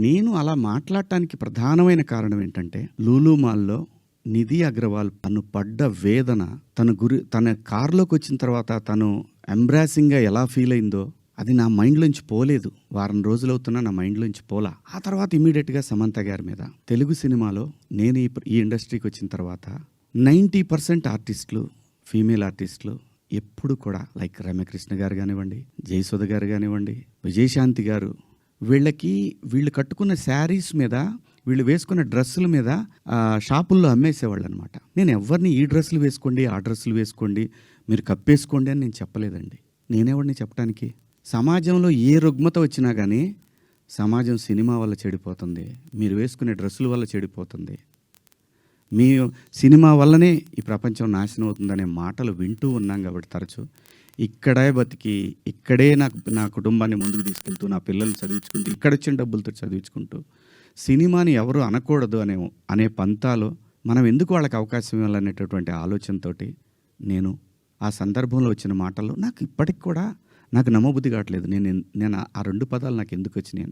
నేను అలా మాట్లాడటానికి ప్రధానమైన కారణం ఏంటంటే, లూలు మాల్‌లో నిధి అగర్వాల్ తను పడ్డ వేదన, తన కార్‌లోకొచ్చిన తర్వాత తను ఎంబ్రాసింగ్‌గా ఎలా ఫీల్ అయిందో, అది నా మైండ్‌లోంచి పోలేదు. వారం రోజులవుతున్నా నా మైండ్‌లోంచి పోలా. ఆ తర్వాత ఇమ్మీడియేట్‌గా సమంత గారి మీద. తెలుగు సినిమాలో నేను ఈ ఇండస్ట్రీకొచ్చిన తర్వాత 90% ఆర్టిస్టులు, ఫీమేల్ ఆర్టిస్టులు ఎప్పుడు కూడా లైక్ రమ్యకృష్ణ గారు గానివ్వండి, జయసుధ గారు గానివ్వండి, విజయశాంతి గారు, వీళ్ళు కట్టుకున్న శారీస్ మీద, వీళ్ళు వేసుకున్న డ్రెస్సుల మీద షాపుల్లో అమ్మేసేవాళ్ళనమాట. నేను ఎవరిని ఈ డ్రెస్సులు వేసుకోండి, ఆ డ్రెస్సులు వేసుకోండి, మీరు కప్పేసుకోండి అని నేను చెప్పలేదండి. నేనెవరిని చెప్పడానికి? సమాజంలో ఏ రుగ్మత వచ్చినా కానీ సమాజం సినిమా వల్ల చెడిపోతుంది, మీరు వేసుకునే డ్రెస్సుల వల్ల చెడిపోతుంది, మీ సినిమా వల్లనే ఈ ప్రపంచం నాశనం అవుతుందనే మాటలు వింటూ ఉన్నాం కాబట్టి తరచూ ఇక్కడే బతికి, ఇక్కడే నా కుటుంబాన్ని ముందుకు తీసుకెళ్తూ, నా పిల్లల్ని చదివించుకుంటూ, ఇక్కడొచ్చిన డబ్బులతో చదివించుకుంటూ, సినిమాని ఎవరు అనకూడదు అనే పంతాలో మనం ఎందుకు వాళ్ళకి అవకాశం ఇవ్వాలనేటటువంటి ఆలోచనతోటి నేను ఆ సందర్భంలో వచ్చిన మాటలు నాకు ఇప్పటికి కూడా నాకు నమ్మబుద్ధి కావట్లేదు. నేను ఆ 2 పదాలు నాకు ఎందుకు వచ్చినాయి అని.